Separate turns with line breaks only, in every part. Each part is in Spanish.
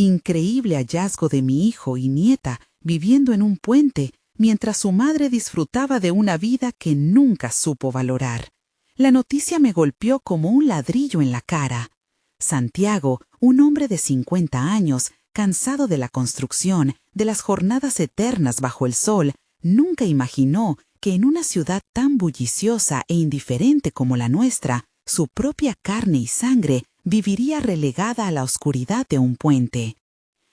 Increíble hallazgo de mi hijo y nieta viviendo en un puente mientras su madre disfrutaba de una vida que nunca supo valorar. La noticia me golpeó como un ladrillo en la cara. Santiago, un hombre de 50 años, cansado de la construcción, de las jornadas eternas bajo el sol, nunca imaginó que en una ciudad tan bulliciosa e indiferente como la nuestra, su propia carne y sangre viviría relegada a la oscuridad de un puente.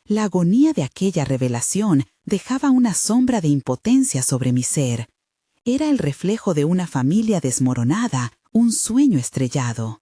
La agonía de aquella revelación dejaba una sombra de impotencia sobre mi ser. Era el reflejo de una familia desmoronada, un sueño estrellado.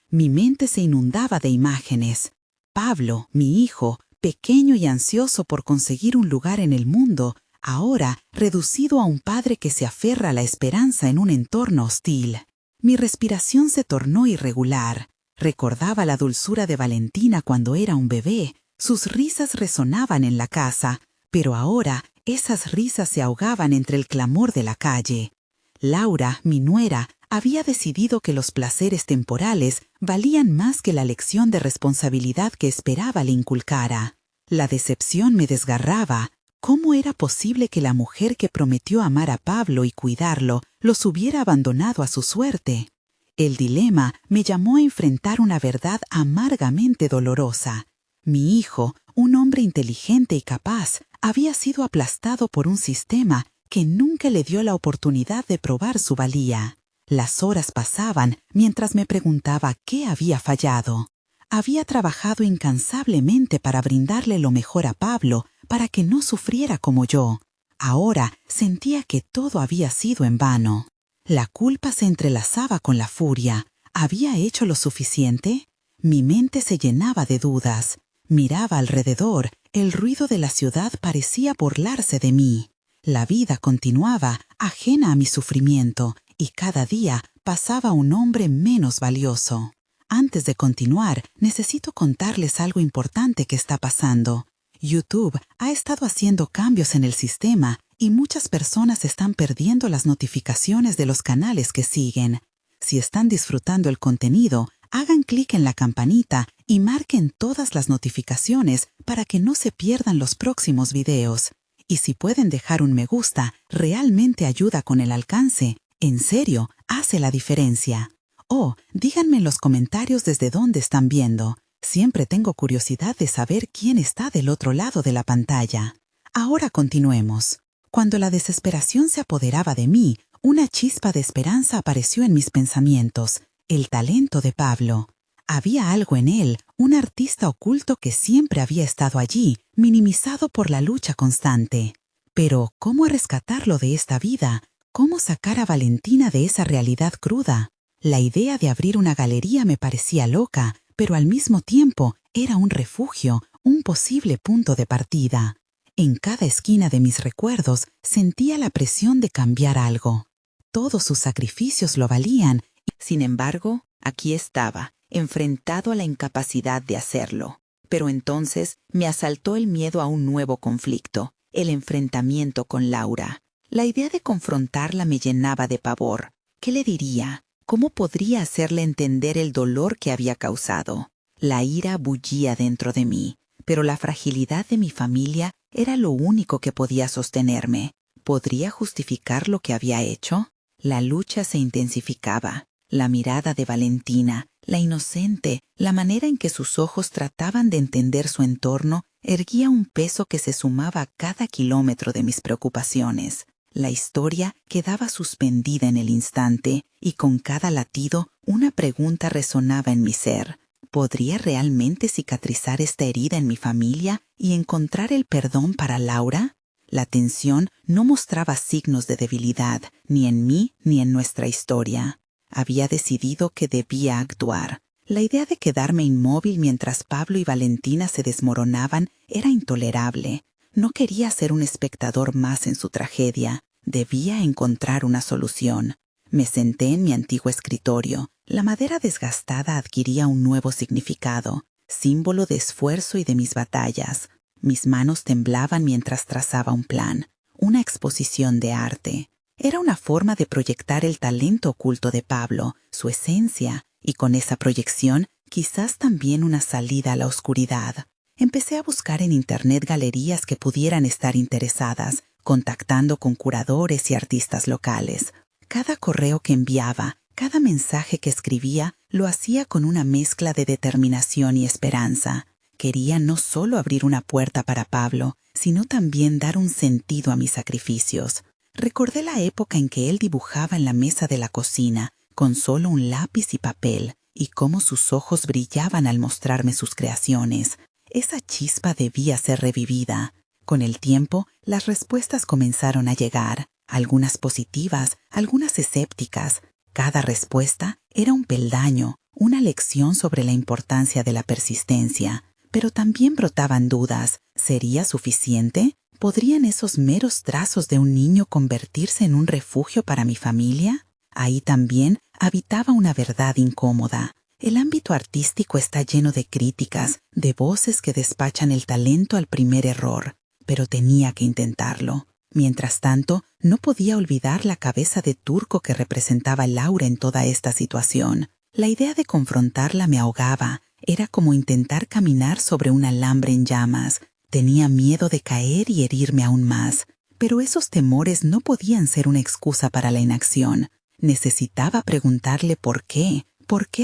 Mi mente se inundaba de imágenes. Pablo, mi hijo, pequeño y ansioso por conseguir un lugar en el mundo, ahora reducido a un padre que se aferra a la esperanza en un entorno hostil. Mi respiración se tornó irregular. Recordaba la dulzura de Valentina cuando era un bebé. Sus risas resonaban en la casa, pero ahora esas risas se ahogaban entre el clamor de la calle. Laura, mi nuera, había decidido que los placeres temporales valían más que la lección de responsabilidad que esperaba le inculcara. La decepción me desgarraba. ¿Cómo era posible que la mujer que prometió amar a Pablo y cuidarlo los hubiera abandonado a su suerte? El dilema me llamó a enfrentar una verdad amargamente dolorosa. Mi hijo, un hombre inteligente y capaz, había sido aplastado por un sistema que nunca le dio la oportunidad de probar su valía. Las horas pasaban mientras me preguntaba qué había fallado. Había trabajado incansablemente para brindarle lo mejor a Pablo, para que no sufriera como yo. Ahora sentía que todo había sido en vano. La culpa se entrelazaba con la furia. ¿Había hecho lo suficiente? Mi mente se llenaba de dudas. Miraba alrededor. El ruido de la ciudad parecía burlarse de mí. La vida continuaba, ajena a mi sufrimiento, y cada día pasaba un hombre menos valioso. Antes de continuar, necesito contarles algo importante que está pasando. YouTube ha estado haciendo cambios en el sistema y muchas personas están perdiendo las notificaciones de los canales que siguen. Si están disfrutando el contenido, hagan clic en la campanita y marquen todas las notificaciones para que no se pierdan los próximos videos. Y si pueden dejar un me gusta, realmente ayuda con el alcance. En serio, hace la diferencia. Oh, díganme en los comentarios desde dónde están viendo. Siempre tengo curiosidad de saber quién está del otro lado de la pantalla. Ahora continuemos. Cuando la desesperación se apoderaba de mí, una chispa de esperanza apareció en mis pensamientos. El talento de Pablo. Había algo en él, un artista oculto que siempre había estado allí, minimizado por la lucha constante. Pero, ¿cómo rescatarlo de esta vida? ¿Cómo sacar a Valentina de esa realidad cruda? La idea de abrir una galería me parecía loca, pero al mismo tiempo era un refugio, un posible punto de partida. En cada esquina de mis recuerdos sentía la presión de cambiar algo. Todos sus sacrificios lo valían. Sin embargo, aquí estaba, enfrentado a la incapacidad de hacerlo. Pero entonces me asaltó el miedo a un nuevo conflicto, el enfrentamiento con Laura. La idea de confrontarla me llenaba de pavor. ¿Qué le diría? ¿Cómo podría hacerle entender el dolor que había causado? La ira bullía dentro de mí, pero la fragilidad de mi familia era lo único que podía sostenerme. ¿Podría justificar lo que había hecho? La lucha se intensificaba. La mirada de Valentina, la inocente, la manera en que sus ojos trataban de entender su entorno, erguía un peso que se sumaba a cada kilómetro de mis preocupaciones. La historia quedaba suspendida en el instante y con cada latido una pregunta resonaba en mi ser. ¿Podría realmente cicatrizar esta herida en mi familia y encontrar el perdón para Laura? La tensión no mostraba signos de debilidad, ni en mí ni en nuestra historia. Había decidido que debía actuar. La idea de quedarme inmóvil mientras Pablo y Valentina se desmoronaban era intolerable. No quería ser un espectador más en su tragedia. Debía encontrar una solución. Me senté en mi antiguo escritorio. La madera desgastada adquiría un nuevo significado, símbolo de esfuerzo y de mis batallas. Mis manos temblaban mientras trazaba un plan, una exposición de arte. Era una forma de proyectar el talento oculto de Pablo, su esencia, y con esa proyección quizás también una salida a la oscuridad. Empecé a buscar en internet galerías que pudieran estar interesadas, contactando con curadores y artistas locales. Cada correo que enviaba, cada mensaje que escribía, lo hacía con una mezcla de determinación y esperanza. Quería no solo abrir una puerta para Pablo, sino también dar un sentido a mis sacrificios. Recordé la época en que él dibujaba en la mesa de la cocina, con solo un lápiz y papel, y cómo sus ojos brillaban al mostrarme sus creaciones. Esa chispa debía ser revivida. Con el tiempo, las respuestas comenzaron a llegar, algunas positivas, algunas escépticas. Cada respuesta era un peldaño, una lección sobre la importancia de la persistencia. Pero también brotaban dudas. ¿Sería suficiente? ¿Podrían esos meros trazos de un niño convertirse en un refugio para mi familia? Ahí también habitaba una verdad incómoda. El ámbito artístico está lleno de críticas, de voces que despachan el talento al primer error, pero tenía que intentarlo. Mientras tanto, no podía olvidar la cabeza de turco que representaba Laura en toda esta situación. La idea de confrontarla me ahogaba. Era como intentar caminar sobre un alambre en llamas. Tenía miedo de caer y herirme aún más. Pero esos temores no podían ser una excusa para la inacción. Necesitaba preguntarle por qué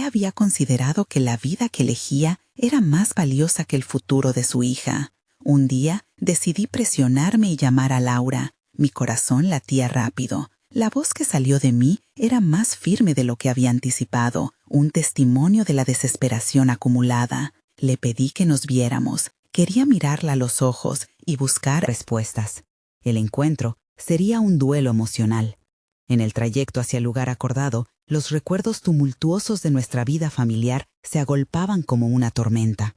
había considerado que la vida que elegía era más valiosa que el futuro de su hija. Un día decidí presionarme y llamar a Laura. Mi corazón latía rápido. La voz que salió de mí era más firme de lo que había anticipado, un testimonio de la desesperación acumulada. Le pedí que nos viéramos. Quería mirarla a los ojos y buscar respuestas. El encuentro sería un duelo emocional. En el trayecto hacia el lugar acordado, los recuerdos tumultuosos de nuestra vida familiar se agolpaban como una tormenta.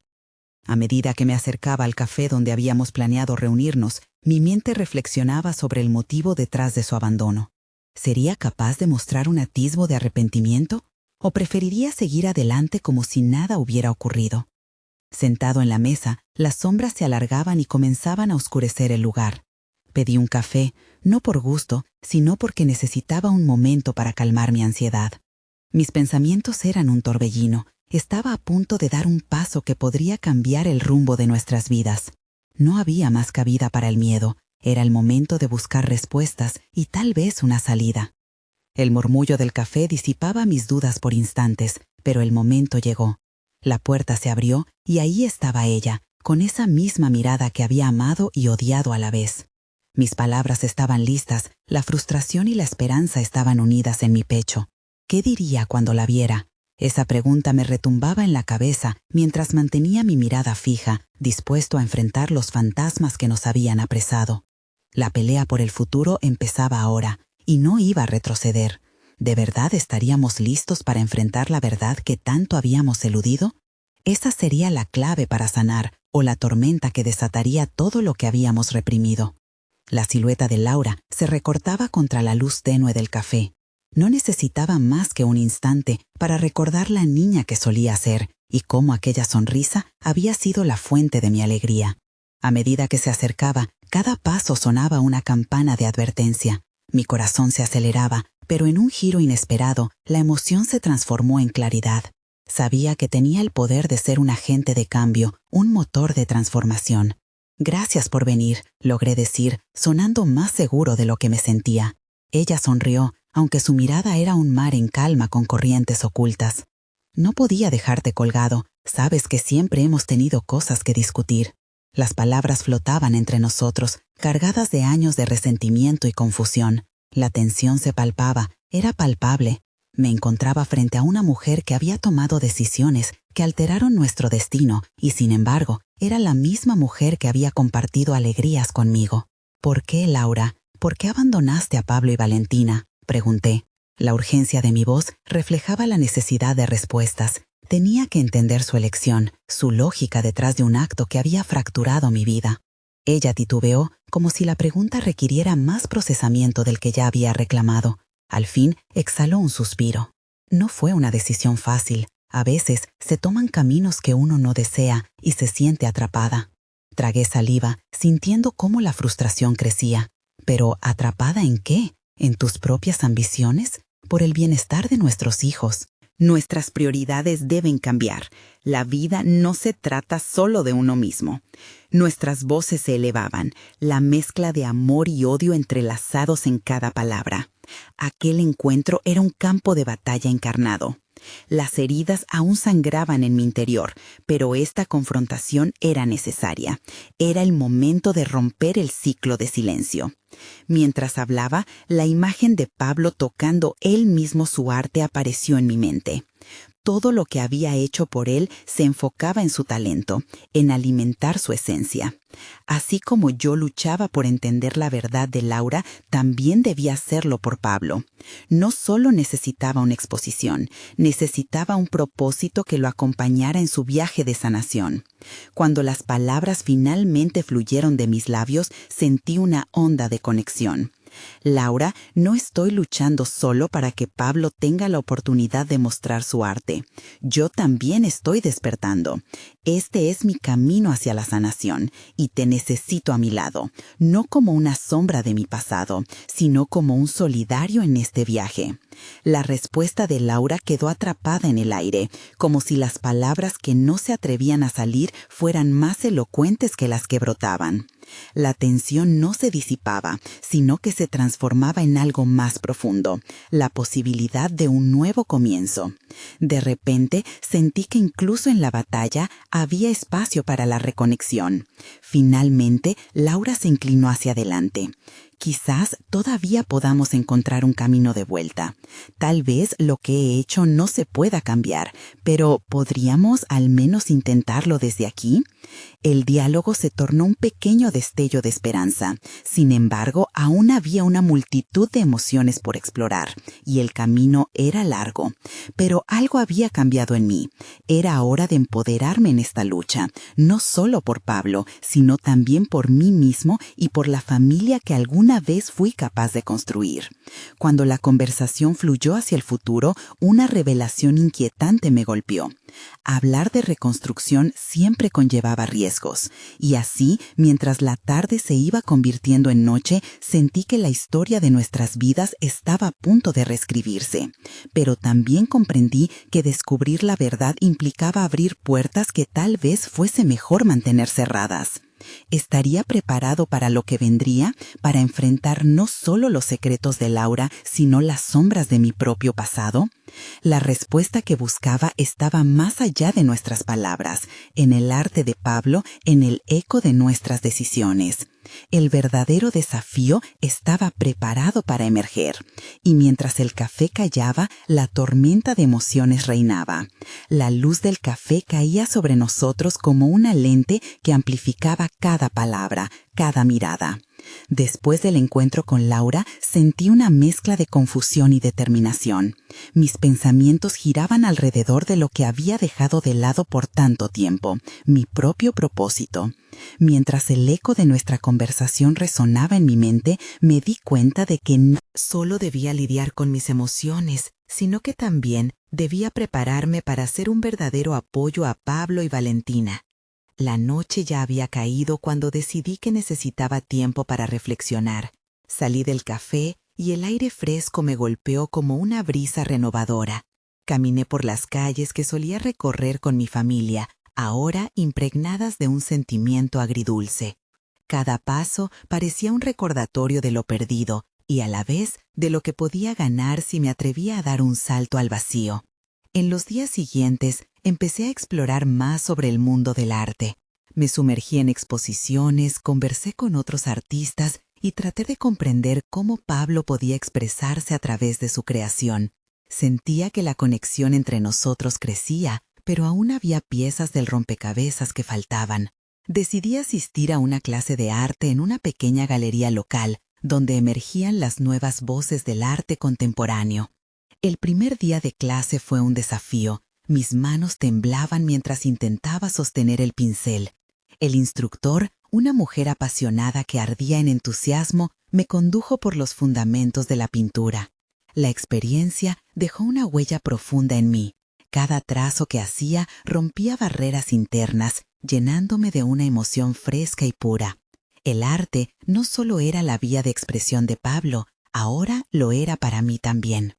A medida que me acercaba al café donde habíamos planeado reunirnos, mi mente reflexionaba sobre el motivo detrás de su abandono. ¿Sería capaz de mostrar un atisbo de arrepentimiento? ¿O preferiría seguir adelante como si nada hubiera ocurrido? Sentado en la mesa, las sombras se alargaban y comenzaban a oscurecer el lugar. Pedí un café, no por gusto, sino porque necesitaba un momento para calmar mi ansiedad. Mis pensamientos eran un torbellino. Estaba a punto de dar un paso que podría cambiar el rumbo de nuestras vidas. No había más cabida para el miedo. Era el momento de buscar respuestas y tal vez una salida. El murmullo del café disipaba mis dudas por instantes, pero el momento llegó. La puerta se abrió y ahí estaba ella, con esa misma mirada que había amado y odiado a la vez. Mis palabras estaban listas, la frustración y la esperanza estaban unidas en mi pecho. ¿Qué diría cuando la viera? Esa pregunta me retumbaba en la cabeza mientras mantenía mi mirada fija, dispuesto a enfrentar los fantasmas que nos habían apresado. La pelea por el futuro empezaba ahora, y no iba a retroceder. ¿De verdad estaríamos listos para enfrentar la verdad que tanto habíamos eludido? Esa sería la clave para sanar, o la tormenta que desataría todo lo que habíamos reprimido. La silueta de Laura se recortaba contra la luz tenue del café. No necesitaba más que un instante para recordar la niña que solía ser y cómo aquella sonrisa había sido la fuente de mi alegría. A medida que se acercaba, cada paso sonaba una campana de advertencia. Mi corazón se aceleraba, pero en un giro inesperado, la emoción se transformó en claridad. Sabía que tenía el poder de ser un agente de cambio, un motor de transformación. «Gracias por venir», logré decir, sonando más seguro de lo que me sentía. Ella sonrió, aunque su mirada era un mar en calma con corrientes ocultas. «No podía dejarte colgado. Sabes que siempre hemos tenido cosas que discutir». Las palabras flotaban entre nosotros, cargadas de años de resentimiento y confusión. La tensión se palpaba, era palpable. Me encontraba frente a una mujer que había tomado decisiones que alteraron nuestro destino y, sin embargo, era la misma mujer que había compartido alegrías conmigo. «¿Por qué, Laura? ¿Por qué abandonaste a Pablo y Valentina?», pregunté. La urgencia de mi voz reflejaba la necesidad de respuestas. Tenía que entender su elección, su lógica detrás de un acto que había fracturado mi vida. Ella titubeó, como si la pregunta requiriera más procesamiento del que ya había reclamado. Al fin, exhaló un suspiro. No fue una decisión fácil. A veces se toman caminos que uno no desea y se siente atrapada. Tragué saliva, sintiendo cómo la frustración crecía. ¿Pero atrapada en qué? ¿En tus propias ambiciones? ¿Por el bienestar de nuestros hijos? Nuestras prioridades deben cambiar. La vida no se trata solo de uno mismo. Nuestras voces se elevaban, la mezcla de amor y odio entrelazados en cada palabra. Aquel encuentro era un campo de batalla encarnado. Las heridas aún sangraban en mi interior, pero esta confrontación era necesaria. Era el momento de romper el ciclo de silencio. Mientras hablaba, la imagen de Pablo tocando él mismo su arte apareció en mi mente. Todo lo que había hecho por él se enfocaba en su talento, en alimentar su esencia. Así como yo luchaba por entender la verdad de Laura, también debía hacerlo por Pablo. No solo necesitaba una exposición, necesitaba un propósito que lo acompañara en su viaje de sanación. Cuando las palabras finalmente fluyeron de mis labios, sentí una onda de conexión. Laura, no estoy luchando solo para que Pablo tenga la oportunidad de mostrar su arte. Yo también estoy despertando. Este es mi camino hacia la sanación y te necesito a mi lado, no como una sombra de mi pasado, sino como un solidario en este viaje. La respuesta de Laura quedó atrapada en el aire, como si las palabras que no se atrevían a salir fueran más elocuentes que las que brotaban. La tensión no se disipaba, sino que se transformaba en algo más profundo, la posibilidad de un nuevo comienzo. De repente sentí que incluso en la batalla había espacio para la reconexión. Finalmente, Laura se inclinó hacia adelante. Quizás todavía podamos encontrar un camino de vuelta. Tal vez lo que he hecho no se pueda cambiar, pero ¿podríamos al menos intentarlo desde aquí? El diálogo se tornó un pequeño destello de esperanza. Sin embargo, aún había una multitud de emociones por explorar, y el camino era largo. Pero algo había cambiado en mí. Era hora de empoderarme en esta lucha, no solo por Pablo, sino también por mí mismo y por la familia que alguna vez fui capaz de construir. Cuando la conversación fluyó hacia el futuro, una revelación inquietante me golpeó. Hablar de reconstrucción siempre conllevaba riesgos, y así, mientras la tarde se iba convirtiendo en noche, sentí que la historia de nuestras vidas estaba a punto de reescribirse. Pero también comprendí que descubrir la verdad implicaba abrir puertas que tal vez fuese mejor mantener cerradas. ¿Estaría preparado para lo que vendría, para enfrentar no solo los secretos de Laura, sino las sombras de mi propio pasado? La respuesta que buscaba estaba más allá de nuestras palabras, en el arte de Pablo, en el eco de nuestras decisiones. El verdadero desafío estaba preparado para emerger, y mientras el café callaba, la tormenta de emociones reinaba. La luz del café caía sobre nosotros como una lente que amplificaba cada palabra, cada mirada. Después del encuentro con Laura, sentí una mezcla de confusión y determinación. Mis pensamientos giraban alrededor de lo que había dejado de lado por tanto tiempo, mi propio propósito. Mientras el eco de nuestra conversación resonaba en mi mente, me di cuenta de que no solo debía lidiar con mis emociones, sino que también debía prepararme para ser un verdadero apoyo a Pablo y Valentina. La noche ya había caído cuando decidí que necesitaba tiempo para reflexionar. Salí del café y el aire fresco me golpeó como una brisa renovadora. Caminé por las calles que solía recorrer con mi familia, ahora impregnadas de un sentimiento agridulce. Cada paso parecía un recordatorio de lo perdido y a la vez de lo que podía ganar si me atrevía a dar un salto al vacío. En los días siguientes empecé a explorar más sobre el mundo del arte. Me sumergí en exposiciones, conversé con otros artistas y traté de comprender cómo Pablo podía expresarse a través de su creación. Sentía que la conexión entre nosotros crecía, pero aún había piezas del rompecabezas que faltaban. Decidí asistir a una clase de arte en una pequeña galería local, donde emergían las nuevas voces del arte contemporáneo. El primer día de clase fue un desafío. Mis manos temblaban mientras intentaba sostener el pincel. El instructor, una mujer apasionada que ardía en entusiasmo, me condujo por los fundamentos de la pintura. La experiencia dejó una huella profunda en mí. Cada trazo que hacía rompía barreras internas, llenándome de una emoción fresca y pura. El arte no solo era la vía de expresión de Pablo, ahora lo era para mí también.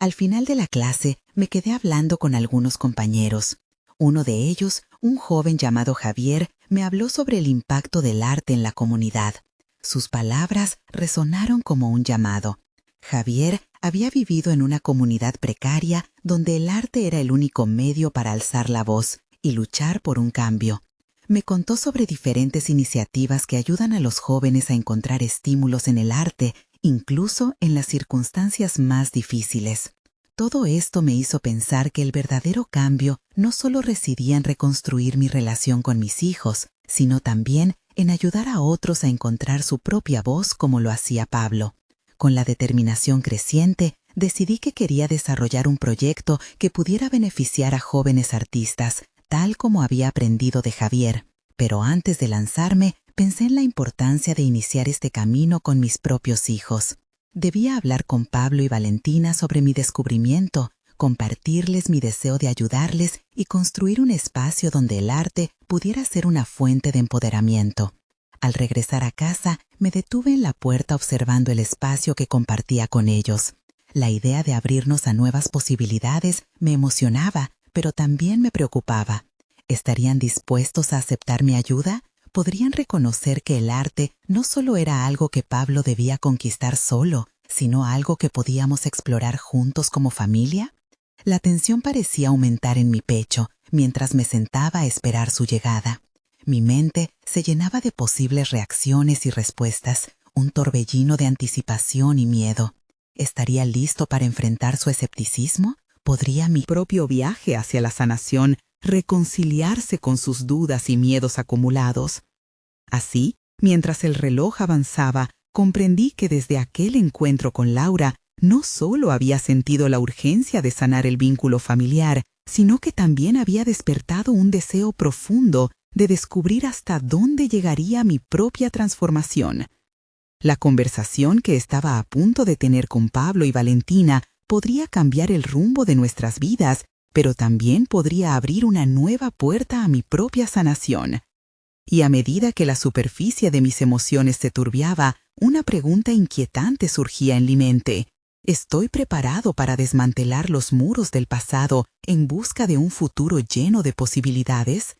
Al final de la clase me quedé hablando con algunos compañeros. Uno de ellos, un joven llamado Javier, me habló sobre el impacto del arte en la comunidad. Sus palabras resonaron como un llamado. Javier había vivido en una comunidad precaria donde el arte era el único medio para alzar la voz y luchar por un cambio. Me contó sobre diferentes iniciativas que ayudan a los jóvenes a encontrar estímulos en el arte, incluso en las circunstancias más difíciles. Todo esto me hizo pensar que el verdadero cambio no solo residía en reconstruir mi relación con mis hijos, sino también en ayudar a otros a encontrar su propia voz como lo hacía Pablo. Con la determinación creciente, decidí que quería desarrollar un proyecto que pudiera beneficiar a jóvenes artistas, tal como había aprendido de Javier. Pero antes de lanzarme, pensé en la importancia de iniciar este camino con mis propios hijos. Debía hablar con Pablo y Valentina sobre mi descubrimiento, compartirles mi deseo de ayudarles y construir un espacio donde el arte pudiera ser una fuente de empoderamiento. Al regresar a casa, me detuve en la puerta observando el espacio que compartía con ellos. La idea de abrirnos a nuevas posibilidades me emocionaba, pero también me preocupaba. ¿Estarían dispuestos a aceptar mi ayuda? ¿Podrían reconocer que el arte no solo era algo que Pablo debía conquistar solo, sino algo que podíamos explorar juntos como familia? La tensión parecía aumentar en mi pecho mientras me sentaba a esperar su llegada. Mi mente se llenaba de posibles reacciones y respuestas, un torbellino de anticipación y miedo. ¿Estaría listo para enfrentar su escepticismo? ¿Podría mi propio viaje hacia la sanación reconciliarse con sus dudas y miedos acumulados? Así, mientras el reloj avanzaba, comprendí que desde aquel encuentro con Laura no solo había sentido la urgencia de sanar el vínculo familiar, sino que también había despertado un deseo profundo de descubrir hasta dónde llegaría mi propia transformación. La conversación que estaba a punto de tener con Pablo y Valentina podría cambiar el rumbo de nuestras vidas, pero también podría abrir una nueva puerta a mi propia sanación. Y a medida que la superficie de mis emociones se turbiaba, una pregunta inquietante surgía en mi mente. ¿Estoy preparado para desmantelar los muros del pasado en busca de un futuro lleno de posibilidades?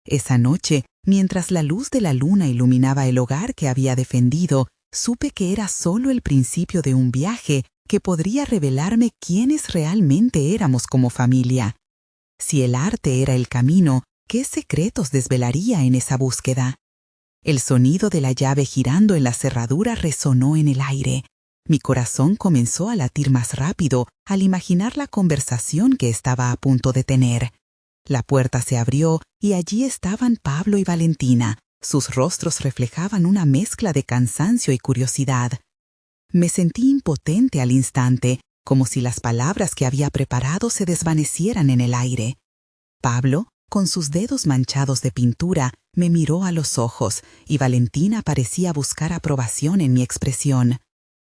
Esa noche, mientras la luz de la luna iluminaba el hogar que había defendido, supe que era solo el principio de un viaje que podría revelarme quiénes realmente éramos como familia. Si el arte era el camino, ¿qué secretos desvelaría en esa búsqueda? El sonido de la llave girando en la cerradura resonó en el aire. Mi corazón comenzó a latir más rápido al imaginar la conversación que estaba a punto de tener. La puerta se abrió y allí estaban Pablo y Valentina. Sus rostros reflejaban una mezcla de cansancio y curiosidad. Me sentí impotente al instante, como si las palabras que había preparado se desvanecieran en el aire. Pablo, con sus dedos manchados de pintura, me miró a los ojos y Valentina parecía buscar aprobación en mi expresión.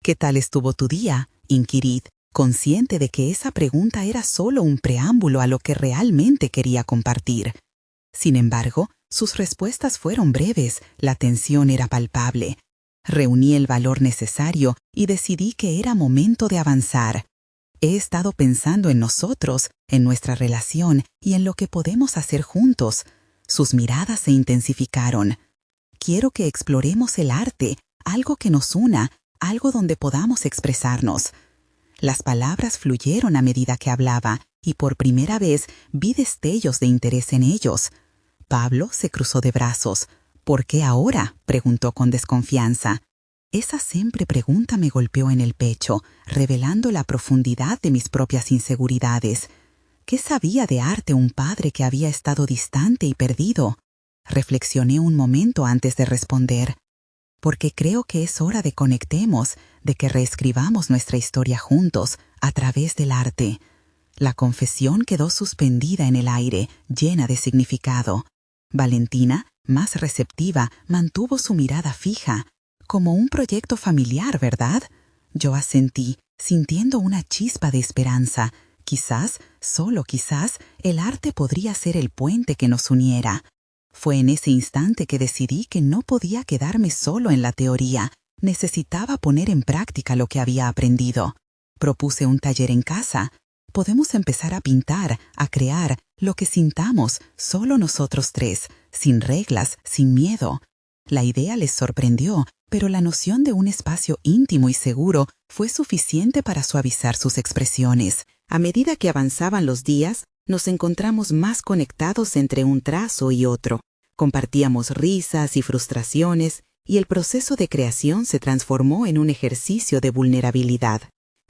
¿Qué tal estuvo tu día?, inquirí, consciente de que esa pregunta era solo un preámbulo a lo que realmente quería compartir. Sin embargo, sus respuestas fueron breves, la tensión era palpable. Reuní el valor necesario y decidí que era momento de avanzar. He estado pensando en nosotros, en nuestra relación y en lo que podemos hacer juntos. Sus miradas se intensificaron. Quiero que exploremos el arte, algo que nos una, algo donde podamos expresarnos. Las palabras fluyeron a medida que hablaba y por primera vez vi destellos de interés en ellos. Pablo se cruzó de brazos. ¿Por qué ahora?, preguntó con desconfianza. Esa simple pregunta me golpeó en el pecho, revelando la profundidad de mis propias inseguridades. ¿Qué sabía de arte un padre que había estado distante y perdido? Reflexioné un momento antes de responder. Porque creo que es hora de conectemos, de que reescribamos nuestra historia juntos, a través del arte. La confesión quedó suspendida en el aire, llena de significado. Valentina, más receptiva, mantuvo su mirada fija, como un proyecto familiar, ¿verdad? Yo asentí, sintiendo una chispa de esperanza. Quizás, solo quizás, el arte podría ser el puente que nos uniera. Fue en ese instante que decidí que no podía quedarme solo en la teoría. Necesitaba poner en práctica lo que había aprendido. Propuse un taller en casa. Podemos empezar a pintar, a crear lo que sintamos, solo nosotros tres, sin reglas, sin miedo. La idea les sorprendió, pero la noción de un espacio íntimo y seguro fue suficiente para suavizar sus expresiones. A medida que avanzaban los días, nos encontramos más conectados entre un trazo y otro. Compartíamos risas y frustraciones, y el proceso de creación se transformó en un ejercicio de vulnerabilidad.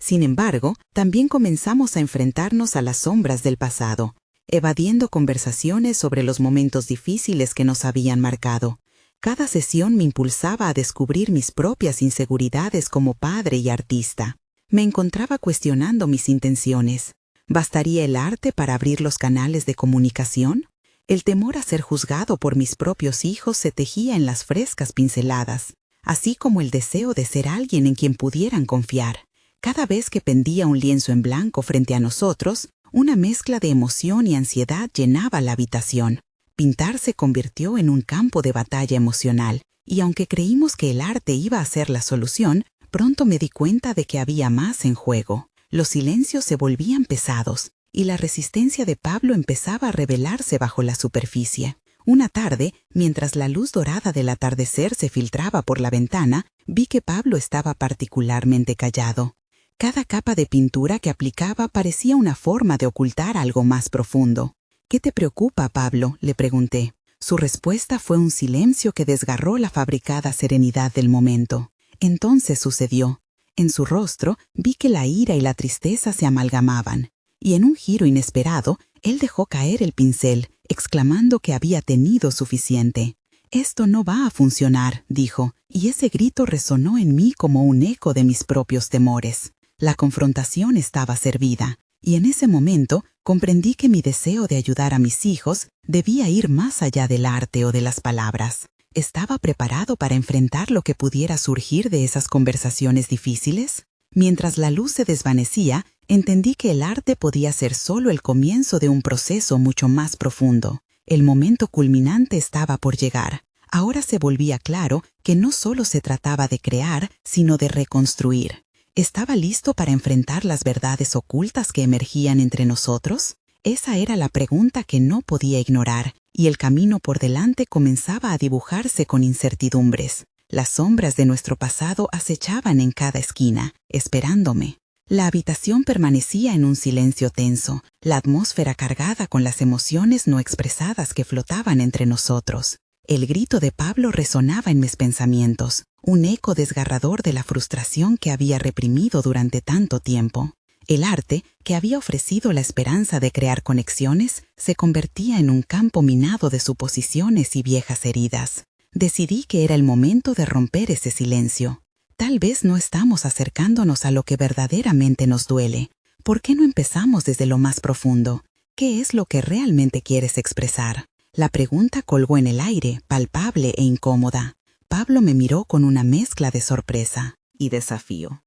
Sin embargo, también comenzamos a enfrentarnos a las sombras del pasado, evadiendo conversaciones sobre los momentos difíciles que nos habían marcado. Cada sesión me impulsaba a descubrir mis propias inseguridades como padre y artista. Me encontraba cuestionando mis intenciones. ¿Bastaría el arte para abrir los canales de comunicación? El temor a ser juzgado por mis propios hijos se tejía en las frescas pinceladas, así como el deseo de ser alguien en quien pudieran confiar. Cada vez que pendía un lienzo en blanco frente a nosotros, una mezcla de emoción y ansiedad llenaba la habitación. Pintar se convirtió en un campo de batalla emocional, y aunque creímos que el arte iba a ser la solución, pronto me di cuenta de que había más en juego. Los silencios se volvían pesados, y la resistencia de Pablo empezaba a revelarse bajo la superficie. Una tarde, mientras la luz dorada del atardecer se filtraba por la ventana, vi que Pablo estaba particularmente callado. Cada capa de pintura que aplicaba parecía una forma de ocultar algo más profundo. «¿Qué te preocupa, Pablo?», le pregunté. Su respuesta fue un silencio que desgarró la fabricada serenidad del momento. Entonces sucedió. En su rostro vi que la ira y la tristeza se amalgamaban, y en un giro inesperado, él dejó caer el pincel, exclamando que había tenido suficiente. «Esto no va a funcionar», dijo, y ese grito resonó en mí como un eco de mis propios temores. La confrontación estaba servida, y en ese momento comprendí que mi deseo de ayudar a mis hijos debía ir más allá del arte o de las palabras. ¿Estaba preparado para enfrentar lo que pudiera surgir de esas conversaciones difíciles? Mientras la luz se desvanecía, entendí que el arte podía ser solo el comienzo de un proceso mucho más profundo. El momento culminante estaba por llegar. Ahora se volvía claro que no solo se trataba de crear, sino de reconstruir. ¿Estaba listo para enfrentar las verdades ocultas que emergían entre nosotros? Esa era la pregunta que no podía ignorar, y el camino por delante comenzaba a dibujarse con incertidumbres. Las sombras de nuestro pasado acechaban en cada esquina, esperándome. La habitación permanecía en un silencio tenso, la atmósfera cargada con las emociones no expresadas que flotaban entre nosotros. El grito de Pablo resonaba en mis pensamientos, un eco desgarrador de la frustración que había reprimido durante tanto tiempo. El arte, que había ofrecido la esperanza de crear conexiones, se convertía en un campo minado de suposiciones y viejas heridas. Decidí que era el momento de romper ese silencio. Tal vez no estamos acercándonos a lo que verdaderamente nos duele. ¿Por qué no empezamos desde lo más profundo? ¿Qué es lo que realmente quieres expresar? La pregunta colgó en el aire, palpable e incómoda. Pablo me miró con una mezcla de sorpresa y desafío.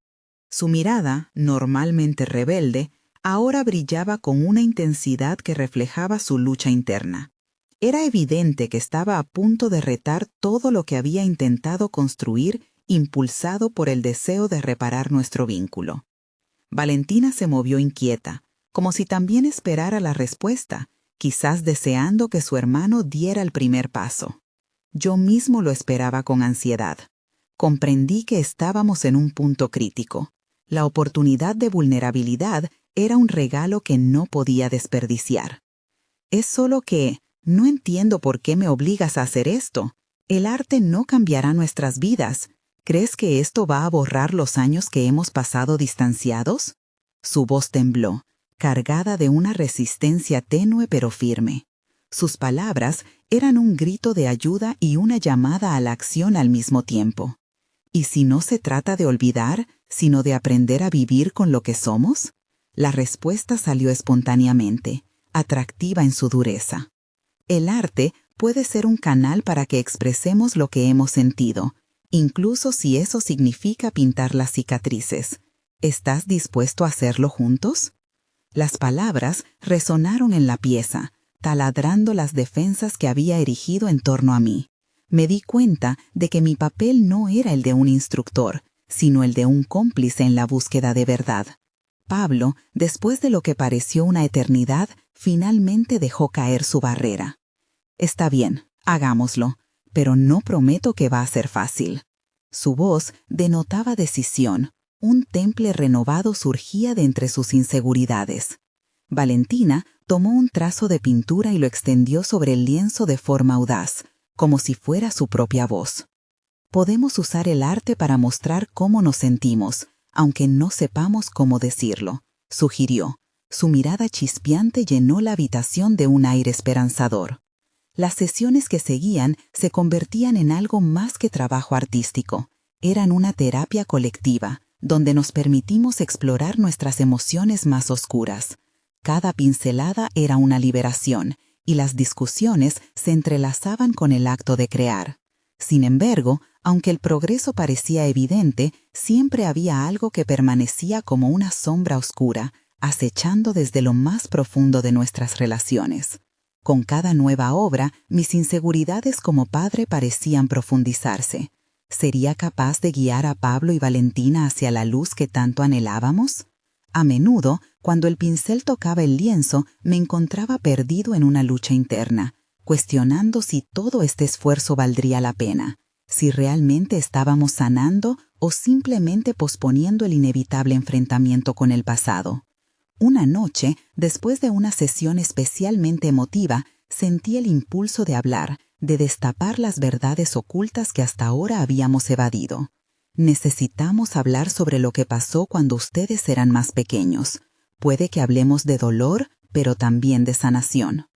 Su mirada, normalmente rebelde, ahora brillaba con una intensidad que reflejaba su lucha interna. Era evidente que estaba a punto de retar todo lo que había intentado construir, impulsado por el deseo de reparar nuestro vínculo. Valentina se movió inquieta, como si también esperara la respuesta, quizás deseando que su hermano diera el primer paso. Yo mismo lo esperaba con ansiedad. Comprendí que estábamos en un punto crítico. La oportunidad de vulnerabilidad era un regalo que no podía desperdiciar. Es solo que, no entiendo por qué me obligas a hacer esto. El arte no cambiará nuestras vidas. ¿Crees que esto va a borrar los años que hemos pasado distanciados? Su voz tembló, cargada de una resistencia tenue pero firme. Sus palabras eran un grito de ayuda y una llamada a la acción al mismo tiempo. ¿Y si no se trata de olvidar, sino de aprender a vivir con lo que somos? La respuesta salió espontáneamente, atractiva en su dureza. El arte puede ser un canal para que expresemos lo que hemos sentido, incluso si eso significa pintar las cicatrices. ¿Estás dispuesto a hacerlo juntos? Las palabras resonaron en la pieza, taladrando las defensas que había erigido en torno a mí. Me di cuenta de que mi papel no era el de un instructor, sino el de un cómplice en la búsqueda de verdad. Pablo, después de lo que pareció una eternidad, finalmente dejó caer su barrera. Está bien, hagámoslo, pero no prometo que va a ser fácil. Su voz denotaba decisión. Un temple renovado surgía de entre sus inseguridades. Valentina tomó un trazo de pintura y lo extendió sobre el lienzo de forma audaz, como si fuera su propia voz. Podemos usar el arte para mostrar cómo nos sentimos, aunque no sepamos cómo decirlo, sugirió. Su mirada chispeante llenó la habitación de un aire esperanzador. Las sesiones que seguían se convertían en algo más que trabajo artístico. Eran una terapia colectiva, donde nos permitimos explorar nuestras emociones más oscuras. Cada pincelada era una liberación, y las discusiones se entrelazaban con el acto de crear. Sin embargo, aunque el progreso parecía evidente, siempre había algo que permanecía como una sombra oscura, acechando desde lo más profundo de nuestras relaciones. Con cada nueva obra, mis inseguridades como padre parecían profundizarse. ¿Sería capaz de guiar a Pablo y Valentina hacia la luz que tanto anhelábamos? A menudo, cuando el pincel tocaba el lienzo, me encontraba perdido en una lucha interna, cuestionando si todo este esfuerzo valdría la pena, si realmente estábamos sanando o simplemente posponiendo el inevitable enfrentamiento con el pasado. Una noche, después de una sesión especialmente emotiva, sentí el impulso de hablar, de destapar las verdades ocultas que hasta ahora habíamos evadido. Necesitamos hablar sobre lo que pasó cuando ustedes eran más pequeños. Puede que hablemos de dolor, pero también de sanación.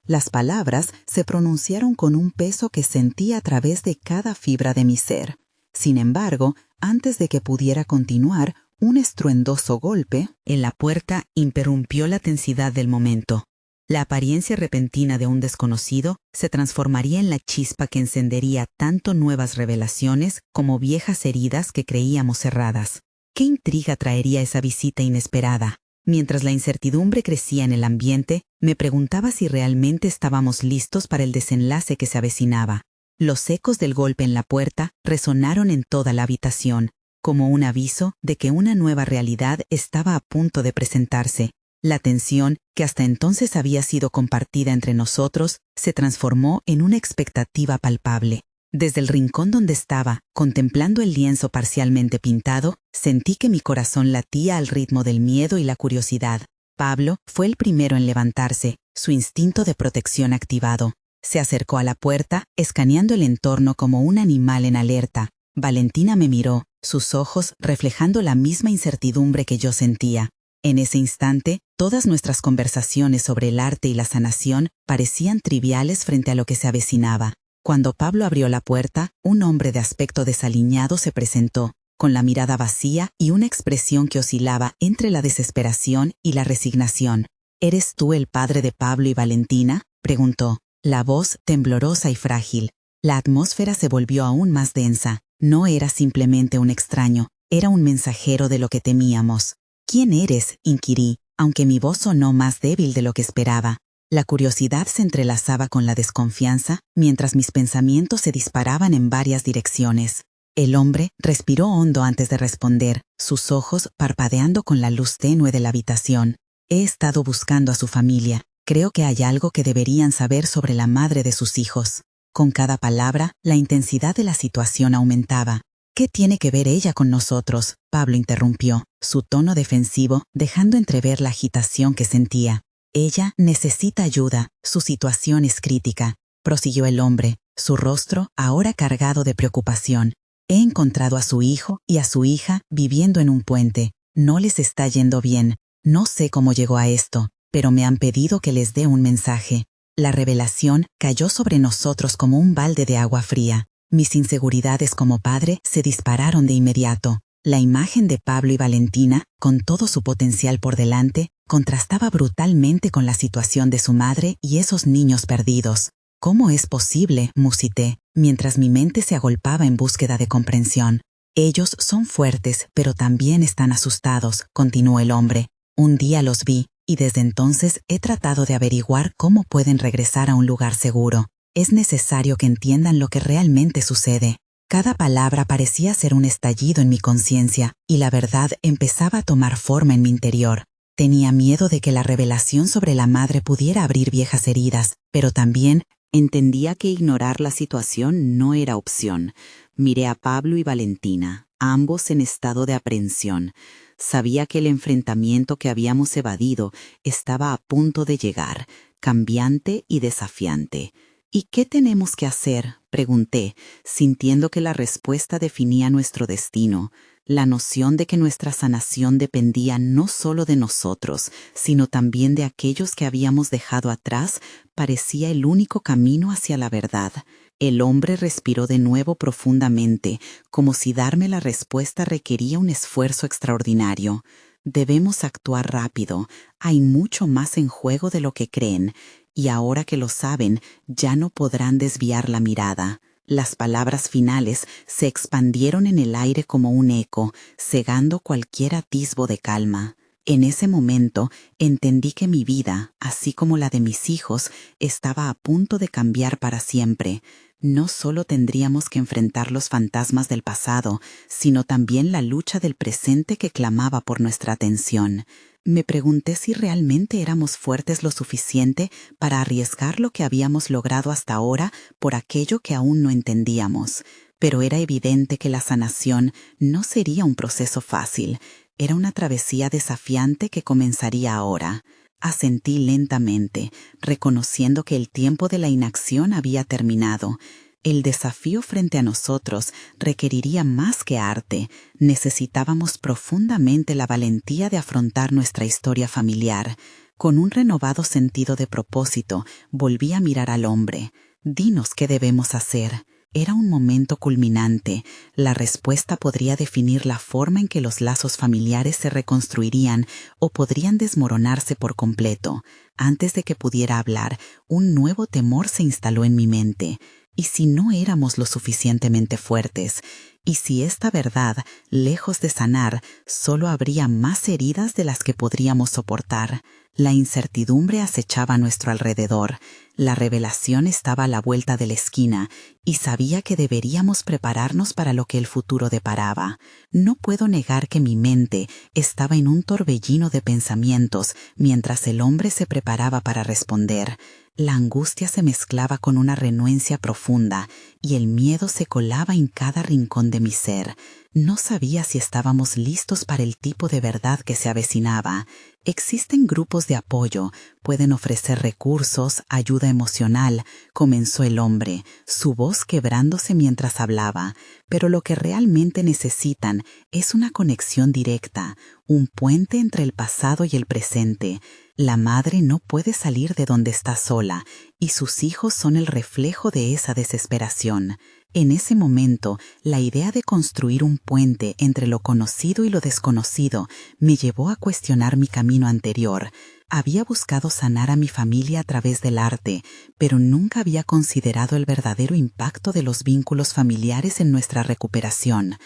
Las palabras se pronunciaron con un peso que sentí a través de cada fibra de mi ser. Sin embargo, antes de que pudiera continuar, un estruendoso golpe en la puerta interrumpió la tensidad del momento. La apariencia repentina de un desconocido se transformaría en la chispa que encendería tanto nuevas revelaciones como viejas heridas que creíamos cerradas. ¿Qué intriga traería esa visita inesperada? Mientras la incertidumbre crecía en el ambiente, me preguntaba si realmente estábamos listos para el desenlace que se avecinaba. Los ecos del golpe en la puerta resonaron en toda la habitación, como un aviso de que una nueva realidad estaba a punto de presentarse. La tensión, que hasta entonces había sido compartida entre nosotros, se transformó en una expectativa palpable. Desde el rincón donde estaba, contemplando el lienzo parcialmente pintado, sentí que mi corazón latía al ritmo del miedo y la curiosidad. Pablo fue el primero en levantarse, su instinto de protección activado. Se acercó a la puerta, escaneando el entorno como un animal en alerta. Valentina me miró, sus ojos reflejando la misma incertidumbre que yo sentía. En ese instante, todas nuestras conversaciones sobre el arte y la sanación parecían triviales frente a lo que se avecinaba. Cuando Pablo abrió la puerta, un hombre de aspecto desaliñado se presentó, con la mirada vacía y una expresión que oscilaba entre la desesperación y la resignación. ¿Eres tú el padre de Pablo y Valentina?, preguntó, la voz temblorosa y frágil. La atmósfera se volvió aún más densa. No era simplemente un extraño, era un mensajero de lo que temíamos. ¿Quién eres?, inquirí, aunque mi voz sonó más débil de lo que esperaba. La curiosidad se entrelazaba con la desconfianza, mientras mis pensamientos se disparaban en varias direcciones. El hombre respiró hondo antes de responder, sus ojos parpadeando con la luz tenue de la habitación. He estado buscando a su familia. Creo que hay algo que deberían saber sobre la madre de sus hijos. Con cada palabra, la intensidad de la situación aumentaba. ¿Qué tiene que ver ella con nosotros?, Pablo interrumpió, su tono defensivo dejando entrever la agitación que sentía. Ella necesita ayuda, su situación es crítica, prosiguió el hombre, su rostro ahora cargado de preocupación. He encontrado a su hijo y a su hija viviendo en un puente. No les está yendo bien. No sé cómo llegó a esto, pero me han pedido que les dé un mensaje. La revelación cayó sobre nosotros como un balde de agua fría. Mis inseguridades como padre se dispararon de inmediato. La imagen de Pablo y Valentina, con todo su potencial por delante, contrastaba brutalmente con la situación de su madre y esos niños perdidos. ¿Cómo es posible?, musité, mientras mi mente se agolpaba en búsqueda de comprensión. Ellos son fuertes, pero también están asustados, continuó el hombre. Un día los vi, y desde entonces he tratado de averiguar cómo pueden regresar a un lugar seguro. Es necesario que entiendan lo que realmente sucede.
Cada palabra parecía ser un estallido en mi conciencia y la verdad empezaba a tomar forma en mi interior. Tenía miedo de que la revelación sobre la madre pudiera abrir viejas heridas, pero también entendía que ignorar la situación no era opción. Miré a Pablo y Valentina, ambos en estado de aprehensión. Sabía que el enfrentamiento que habíamos evadido estaba a punto de llegar, cambiante y desafiante. ¿Y qué tenemos que hacer?, pregunté, sintiendo que la respuesta definía nuestro destino. La noción de que nuestra sanación dependía no solo de nosotros, sino también de aquellos que habíamos dejado atrás, parecía el único camino hacia la verdad. El hombre respiró de nuevo profundamente, como si darme la respuesta requería un esfuerzo extraordinario. Debemos actuar rápido. Hay mucho más en juego de lo que creen. Y ahora que lo saben, ya no podrán desviar la mirada. Las palabras finales se expandieron en el aire como un eco, cegando cualquier atisbo de calma. En ese momento entendí que mi vida, así como la de mis hijos, estaba a punto de cambiar para siempre. No solo tendríamos que enfrentar los fantasmas del pasado, sino también la lucha del presente que clamaba por nuestra atención. Me pregunté si realmente éramos fuertes lo suficiente para arriesgar lo que habíamos logrado hasta ahora por aquello que aún no entendíamos. Pero era evidente que la sanación no sería un proceso fácil. Era una travesía desafiante que comenzaría ahora. Asentí lentamente, reconociendo que el tiempo de la inacción había terminado. El desafío frente a nosotros requeriría más que arte. Necesitábamos profundamente la valentía de afrontar nuestra historia familiar. Con un renovado sentido de propósito, volví a mirar al hombre. «Dinos qué debemos hacer». Era un momento culminante. La respuesta podría definir la forma en que los lazos familiares se reconstruirían o podrían desmoronarse por completo. Antes de que pudiera hablar, un nuevo temor se instaló en mi mente. ¿Y si no éramos lo suficientemente fuertes? ¿Y si esta verdad, lejos de sanar, solo habría más heridas de las que podríamos soportar? La incertidumbre acechaba a nuestro alrededor. La revelación estaba a la vuelta de la esquina y sabía que deberíamos prepararnos para lo que el futuro deparaba. No puedo negar que mi mente estaba en un torbellino de pensamientos mientras el hombre se preparaba para responder. La angustia se mezclaba con una renuencia profunda y el miedo se colaba en cada rincón de mi ser. No sabía si estábamos listos para el tipo de verdad que se avecinaba. Existen grupos de apoyo, pueden ofrecer recursos, ayuda emocional, comenzó el hombre, su voz quebrándose mientras hablaba, pero lo que realmente necesitan es una conexión directa, un puente entre el pasado y el presente. La madre no puede salir de donde está sola, y sus hijos son el reflejo de esa desesperación. En ese momento, la idea de construir un puente entre lo conocido y lo desconocido me llevó a cuestionar mi camino anterior. Había buscado sanar a mi familia a través del arte, pero nunca había considerado el verdadero impacto de los vínculos familiares en nuestra recuperación.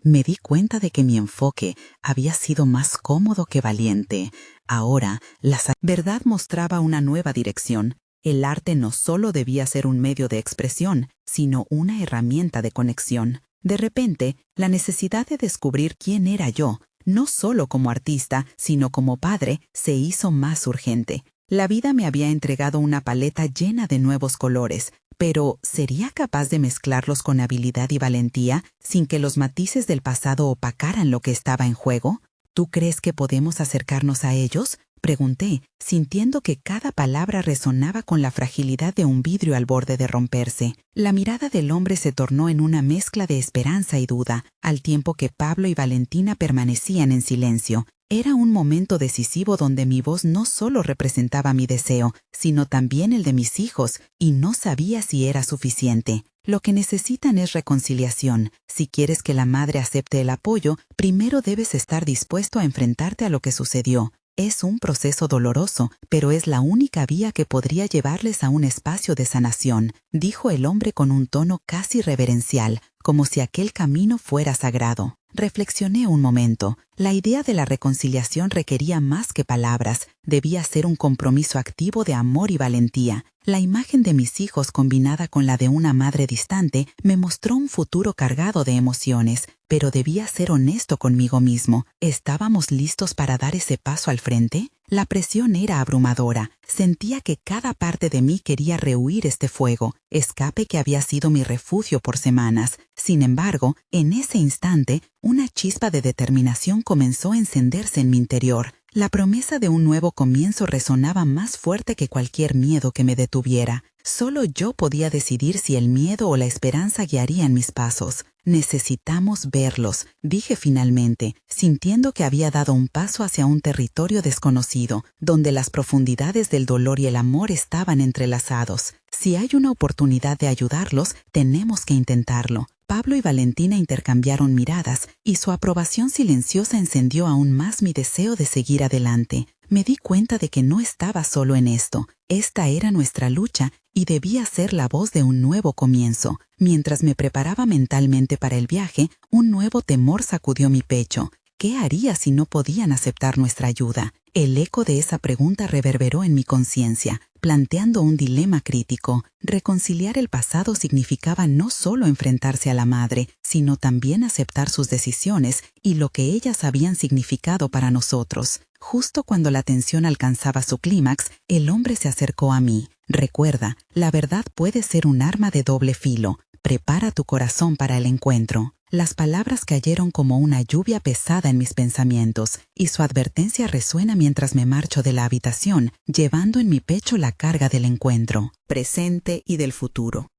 Me di cuenta de que mi enfoque había sido más cómodo que valiente. Ahora, la verdad mostraba una nueva dirección. El arte no solo debía ser un medio de expresión, sino una herramienta de conexión. De repente, la necesidad de descubrir quién era yo, no solo como artista, sino como padre, se hizo más urgente. La vida me había entregado una paleta llena de nuevos colores, pero ¿sería capaz de mezclarlos con habilidad y valentía sin que los matices del pasado opacaran lo que estaba en juego? ¿Tú crees que podemos acercarnos a ellos?, pregunté, sintiendo que cada palabra resonaba con la fragilidad de un vidrio al borde de romperse. La mirada del hombre se tornó en una mezcla de esperanza y duda, al tiempo que Pablo y Valentina permanecían en silencio. Era un momento decisivo donde mi voz no solo representaba mi deseo, sino también el de mis hijos, y no sabía si era suficiente. Lo que necesitan es reconciliación. Si quieres que la madre acepte el apoyo, primero debes estar dispuesto a enfrentarte a lo que sucedió. Es un proceso doloroso, pero es la única vía que podría llevarles a un espacio de sanación, dijo el hombre con un tono casi reverencial, como si aquel camino fuera sagrado. Reflexioné un momento. La idea de la reconciliación requería más que palabras. Debía ser un compromiso activo de amor y valentía. La imagen de mis hijos combinada con la de una madre distante me mostró un futuro cargado de emociones, pero debía ser honesto conmigo mismo. ¿Estábamos listos para dar ese paso al frente? La presión era abrumadora. Sentía que cada parte de mí quería rehuir este fuego, escape que había sido mi refugio por semanas. Sin embargo, en ese instante, una chispa de determinación comenzó a encenderse en mi interior. La promesa de un nuevo comienzo resonaba más fuerte que cualquier miedo que me detuviera. Solo yo podía decidir si el miedo o la esperanza guiarían mis pasos. Necesitamos verlos, dije finalmente, sintiendo que había dado un paso hacia un territorio desconocido, donde las profundidades del dolor y el amor estaban entrelazados. Si hay una oportunidad de ayudarlos, tenemos que intentarlo. Pablo y Valentina intercambiaron miradas, y su aprobación silenciosa encendió aún más mi deseo de seguir adelante. Me di cuenta de que no estaba solo en esto. Esta era nuestra lucha y debía ser la voz de un nuevo comienzo. Mientras me preparaba mentalmente para el viaje, un nuevo temor sacudió mi pecho. ¿Qué haría si no podían aceptar nuestra ayuda? El eco de esa pregunta reverberó en mi conciencia, planteando un dilema crítico. Reconciliar el pasado significaba no solo enfrentarse a la madre, sino también aceptar sus decisiones y lo que ellas habían significado para nosotros. Justo cuando la tensión alcanzaba su clímax, el hombre se acercó a mí. Recuerda, la verdad puede ser un arma de doble filo. Prepara tu corazón para el encuentro. Las palabras cayeron como una lluvia pesada en mis pensamientos, y su advertencia resuena mientras me marcho de la habitación, llevando en mi pecho la carga del encuentro, presente y del futuro.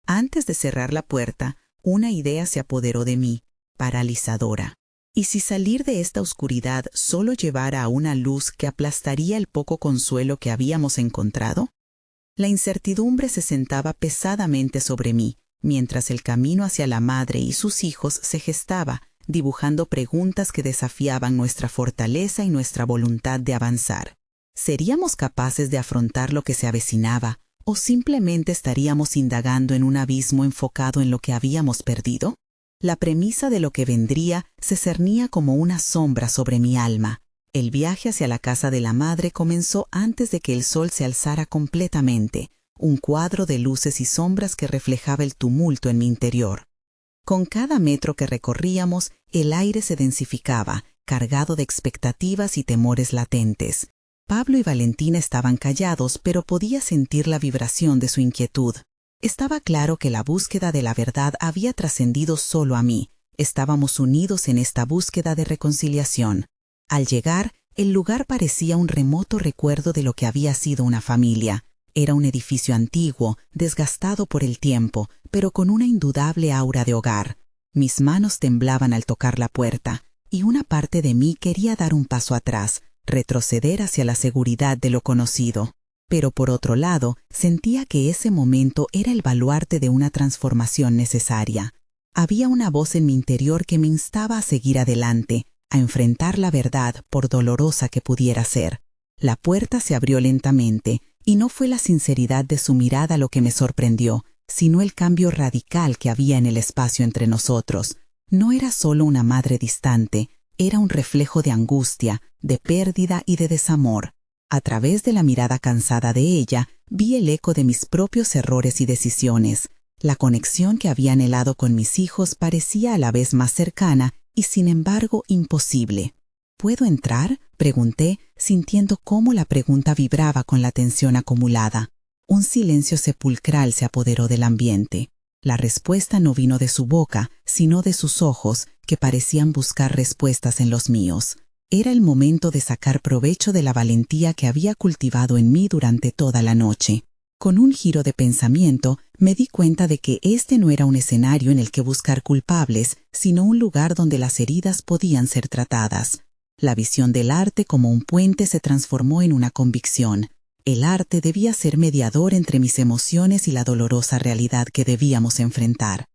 Antes de cerrar la puerta, una idea se apoderó de mí, paralizadora. ¿Y si salir de esta oscuridad solo llevara a una luz que aplastaría el poco consuelo que habíamos encontrado? La incertidumbre se sentaba pesadamente sobre mí, mientras el camino hacia la madre y sus hijos se gestaba, dibujando preguntas que desafiaban nuestra fortaleza y nuestra voluntad de avanzar. ¿Seríamos capaces de afrontar lo que se avecinaba, o simplemente estaríamos indagando en un abismo enfocado en lo que habíamos perdido? La premisa de lo que vendría se cernía como una sombra sobre mi alma. El viaje hacia la casa de la madre comenzó antes de que el sol se alzara completamente, un cuadro de luces y sombras que reflejaba el tumulto en mi interior. Con cada metro que recorríamos, el aire se densificaba, cargado de expectativas y temores latentes. Pablo y Valentina estaban callados, pero podía sentir la vibración de su inquietud. Estaba claro que la búsqueda de la verdad había trascendido solo a mí. Estábamos unidos en esta búsqueda de reconciliación. Al llegar, el lugar parecía un remoto recuerdo de lo que había sido una familia. Era un edificio antiguo, desgastado por el tiempo, pero con una indudable aura de hogar. Mis manos temblaban al tocar la puerta, y una parte de mí quería dar un paso atrás, retroceder hacia la seguridad de lo conocido. Pero por otro lado, sentía que ese momento era el baluarte de una transformación necesaria. Había una voz en mi interior que me instaba a seguir adelante, a enfrentar la verdad por dolorosa que pudiera ser. La puerta se abrió lentamente, y no fue la sinceridad de su mirada lo que me sorprendió, sino el cambio radical que había en el espacio entre nosotros. No era solo una madre distante, era un reflejo de angustia, de pérdida y de desamor. A través de la mirada cansada de ella, vi el eco de mis propios errores y decisiones. La conexión que había anhelado con mis hijos parecía a la vez más cercana y sin embargo imposible. ¿Puedo entrar?, pregunté, sintiendo cómo la pregunta vibraba con la tensión acumulada. Un silencio sepulcral se apoderó del ambiente. La respuesta no vino de su boca, sino de sus ojos, que parecían buscar respuestas en los míos. Era el momento de sacar provecho de la valentía que había cultivado en mí durante toda la noche. Con un giro de pensamiento, me di cuenta de que este no era un escenario en el que buscar culpables, sino un lugar donde las heridas podían ser tratadas. La visión del arte como un puente se transformó en una convicción. El arte debía ser mediador entre mis emociones y la dolorosa realidad que debíamos enfrentar.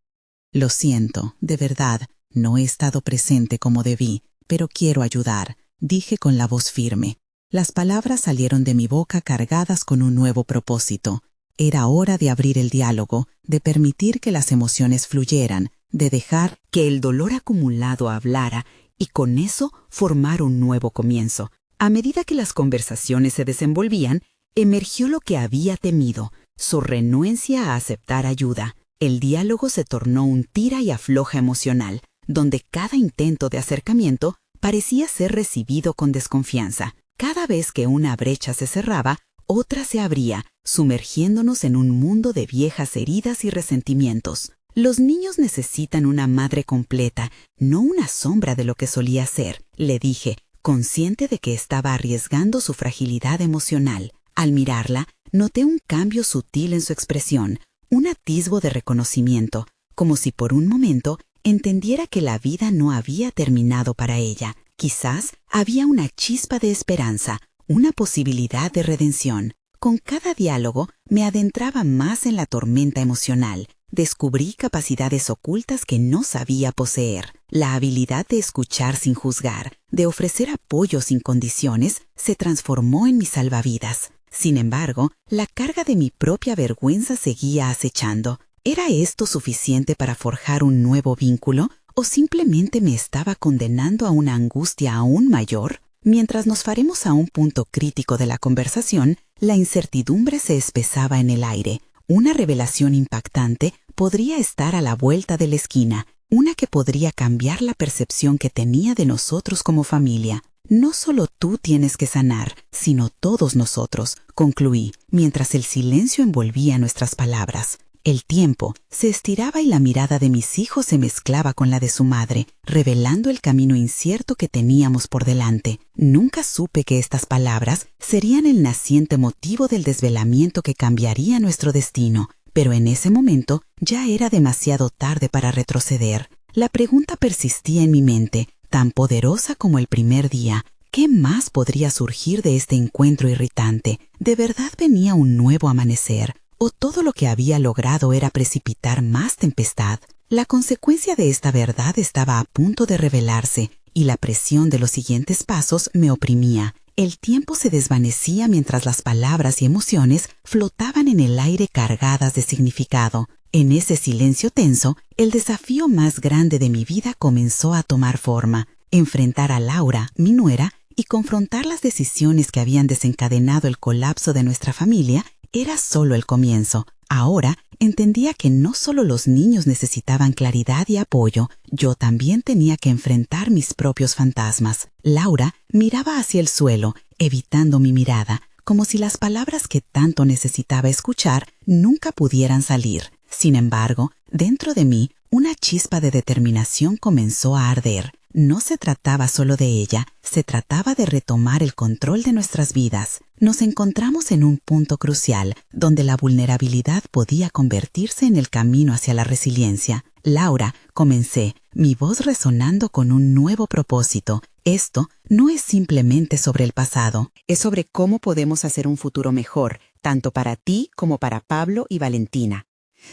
Lo siento, de verdad, no he estado presente como debí, pero quiero ayudar, dije con la voz firme. Las palabras salieron de mi boca cargadas con un nuevo propósito. Era hora de abrir el diálogo, de permitir que las emociones fluyeran,
de dejar que el dolor acumulado hablara y con eso formar un nuevo comienzo. A medida que las conversaciones se desenvolvían, emergió lo que había temido, su renuencia a aceptar ayuda. El diálogo se tornó un tira y afloja emocional, donde cada intento de acercamiento parecía ser recibido con desconfianza. Cada vez que una brecha se cerraba, otra se abría, sumergiéndonos en un mundo de viejas heridas y resentimientos. Los niños necesitan una madre completa, no una sombra de lo que solía ser, le dije, consciente de que estaba arriesgando su fragilidad emocional. Al mirarla, noté un cambio sutil en su expresión, un atisbo de reconocimiento, como si por un momento entendiera que la vida no había terminado para ella. Quizás había una chispa de esperanza, una posibilidad de redención. Con cada diálogo me adentraba más en la tormenta emocional. Descubrí capacidades ocultas que no sabía poseer. La habilidad de escuchar sin juzgar, de ofrecer apoyo sin condiciones, se transformó en mi salvavidas. Sin embargo, la carga de mi propia vergüenza seguía acechando. ¿Era esto suficiente para forjar un nuevo vínculo o simplemente me estaba condenando a una angustia aún mayor? Mientras nos faremos a un punto crítico de la conversación, la incertidumbre se espesaba en el aire. Una revelación impactante podría estar a la vuelta de la esquina, una que podría cambiar la percepción que tenía de nosotros como familia. No solo tú tienes que sanar, sino todos nosotros, concluí, mientras el silencio envolvía nuestras palabras. El tiempo se estiraba y la mirada de mis hijos se mezclaba con la de su madre, revelando el camino incierto que teníamos por delante. Nunca supe que estas palabras serían el naciente motivo del desvelamiento que cambiaría nuestro destino, pero en ese momento ya era demasiado tarde para retroceder. La pregunta persistía en mi mente, tan poderosa como el primer día. ¿Qué más podría surgir de este encuentro irritante? ¿De verdad venía un nuevo amanecer? ¿O todo lo que había logrado era precipitar más tempestad? La consecuencia de esta verdad estaba a punto de revelarse, y la presión de los siguientes pasos me oprimía. El tiempo se desvanecía mientras las palabras y emociones flotaban en el aire cargadas de significado. En ese silencio tenso, el desafío más grande de mi vida comenzó a tomar forma. Enfrentar a Laura, mi nuera, y confrontar las decisiones que habían desencadenado el colapso de nuestra familia era solo el comienzo. Ahora entendía que no solo los niños necesitaban claridad y apoyo, yo también tenía que enfrentar mis propios fantasmas. Laura miraba hacia el suelo, evitando mi mirada, como si las palabras que tanto necesitaba escuchar nunca pudieran salir. Sin embargo, dentro de mí, una chispa de determinación comenzó a arder. No se trataba solo de ella, se trataba de retomar el control de nuestras vidas. Nos encontramos en un punto crucial, donde la vulnerabilidad podía convertirse en el camino hacia la resiliencia. Laura, comencé, mi voz resonando con un nuevo propósito. Esto no es simplemente sobre el pasado, es sobre cómo podemos hacer un futuro mejor, tanto para ti como para Pablo y Valentina.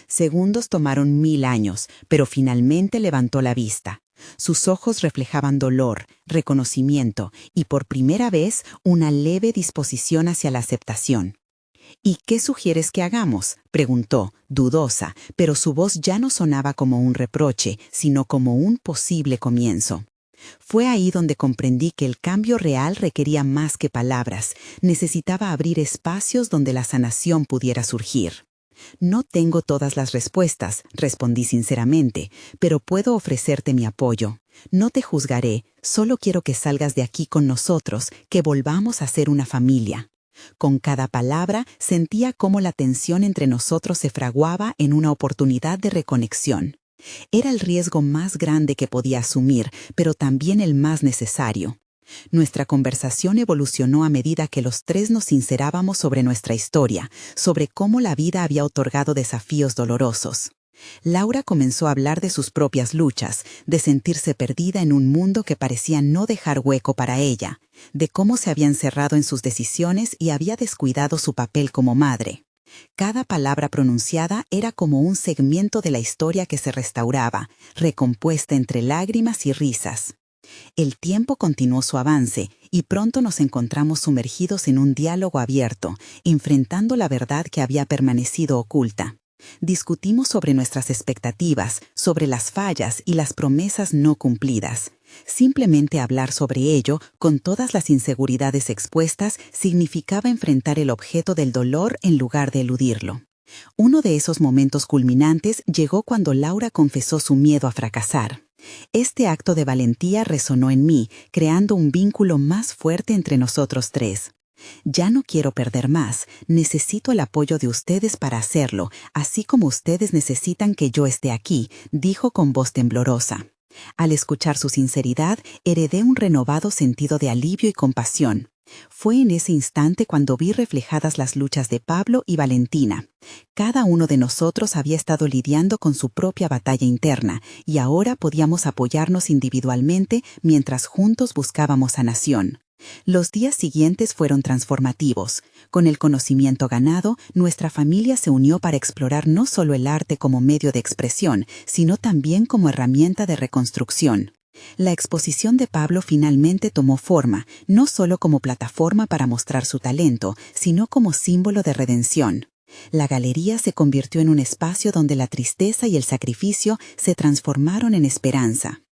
Segundos tomaron 1000 años, pero finalmente levantó la vista. Sus ojos reflejaban dolor, reconocimiento y por primera vez una leve disposición hacia la aceptación. ¿Y qué sugieres que hagamos?, preguntó, dudosa, pero su voz ya no sonaba como un reproche, sino como un posible comienzo. Fue ahí donde comprendí que el cambio real requería más que palabras, necesitaba abrir espacios donde la sanación pudiera surgir. No tengo todas las respuestas, respondí sinceramente, pero puedo ofrecerte mi apoyo. No te juzgaré, solo quiero que salgas de aquí con nosotros, que volvamos a ser una familia. Con cada palabra sentía cómo la tensión entre nosotros se fraguaba en una oportunidad de reconexión. Era el riesgo más grande que podía asumir, pero también el más necesario. Nuestra conversación evolucionó a medida que los tres nos sincerábamos sobre nuestra historia, sobre cómo la vida había otorgado desafíos dolorosos. Laura comenzó a hablar de sus propias luchas, de sentirse perdida en un mundo que parecía no dejar hueco para ella, de cómo se había encerrado en sus decisiones y había descuidado su papel como madre. Cada palabra pronunciada era como un segmento de la historia que se restauraba, recompuesta entre lágrimas y risas. El tiempo continuó su avance y pronto nos encontramos sumergidos en un diálogo abierto, enfrentando la verdad que había permanecido oculta.
Discutimos sobre nuestras expectativas, sobre las fallas y las promesas no cumplidas. Simplemente hablar sobre ello, con todas las inseguridades expuestas, significaba enfrentar el objeto del dolor en lugar de eludirlo. Uno de esos momentos culminantes llegó cuando Laura confesó su miedo a fracasar. Este acto de valentía resonó en mí, creando un vínculo más fuerte entre nosotros tres. Ya no quiero perder más, necesito el apoyo de ustedes para hacerlo, así como ustedes necesitan que yo esté aquí, dijo con voz temblorosa. Al escuchar su sinceridad, heredé un renovado sentido de alivio y compasión. Fue en ese instante cuando vi reflejadas las luchas de Pablo y Valentina. Cada uno de nosotros había estado lidiando con su propia batalla interna, y ahora podíamos apoyarnos individualmente mientras juntos buscábamos sanación. Los días siguientes fueron transformativos. Con el conocimiento ganado, nuestra familia se unió para explorar no solo el arte como medio de expresión, sino también como herramienta de reconstrucción. La exposición de Pablo finalmente tomó forma, no solo como plataforma para mostrar su talento, sino como símbolo de redención. La galería se convirtió en un espacio donde la tristeza y el sacrificio se transformaron en esperanza.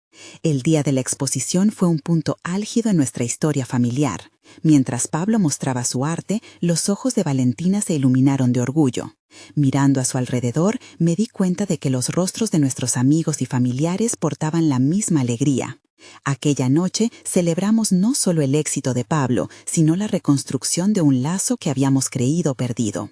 El día de la exposición fue un punto álgido en nuestra historia familiar. Mientras Pablo mostraba su arte, los ojos de Valentina se iluminaron de orgullo. Mirando a su alrededor, me di cuenta de que los rostros de nuestros amigos y familiares portaban la misma alegría. Aquella noche celebramos no solo el éxito de Pablo, sino la reconstrucción de un lazo que habíamos creído perdido.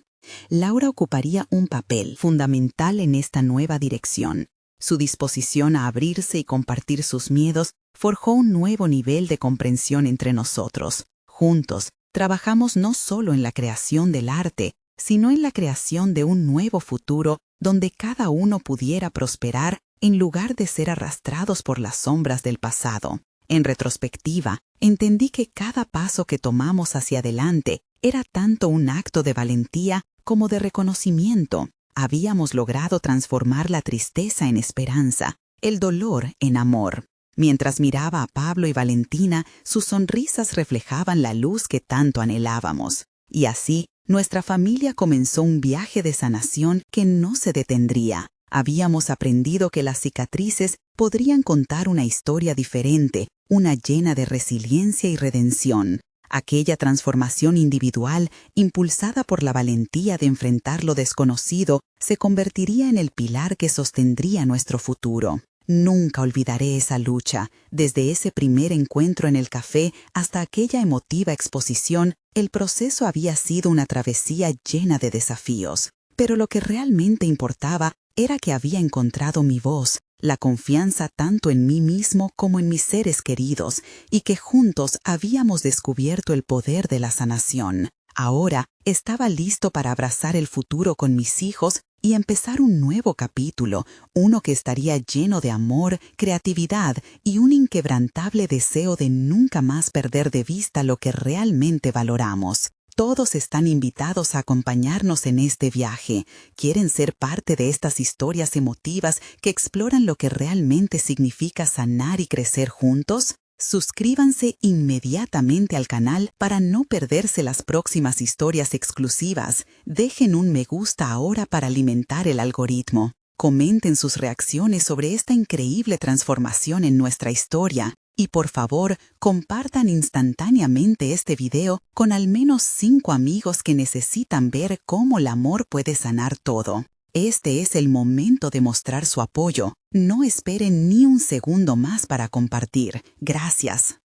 Laura ocuparía un papel fundamental en esta nueva dirección. Su disposición a abrirse y compartir sus miedos forjó un nuevo nivel de comprensión entre nosotros. Juntos, trabajamos no solo en la creación del arte, sino en la creación de un nuevo futuro donde cada uno pudiera prosperar en lugar de ser arrastrados por las sombras del pasado. En retrospectiva, entendí que cada paso que tomamos hacia adelante era tanto un acto de valentía como de reconocimiento. Habíamos logrado transformar la tristeza en esperanza, el dolor en amor. Mientras miraba a Pablo y Valentina, sus sonrisas reflejaban la luz que tanto anhelábamos. Y así, nuestra familia comenzó un viaje de sanación que no se detendría. Habíamos aprendido que las cicatrices podrían contar una historia diferente, una llena de resiliencia y redención. Aquella transformación individual, impulsada por la valentía de enfrentar lo desconocido, se convertiría en el pilar que sostendría nuestro futuro. Nunca olvidaré esa lucha. Desde ese primer encuentro en el café hasta aquella emotiva exposición, el proceso había sido una travesía llena de desafíos. Pero lo que realmente importaba era que había encontrado mi voz, la confianza tanto en mí mismo como en mis seres queridos, y que juntos habíamos descubierto el poder de la sanación. Ahora estaba listo para abrazar el futuro con mis hijos y empezar un nuevo capítulo, uno que estaría lleno de amor, creatividad y un inquebrantable deseo de nunca más perder de vista lo que realmente valoramos. Todos están invitados a acompañarnos en este viaje. ¿Quieren ser parte de estas historias emotivas que exploran lo que realmente significa sanar y crecer juntos? Suscríbanse inmediatamente al canal para no perderse las próximas historias exclusivas. Dejen un me gusta ahora para alimentar el algoritmo. Comenten sus reacciones sobre esta increíble transformación en nuestra historia. Y por favor, compartan instantáneamente este video con al menos 5 amigos que necesitan ver cómo el amor puede sanar todo. Este es el momento de mostrar su apoyo. No esperen ni un segundo más para compartir. Gracias.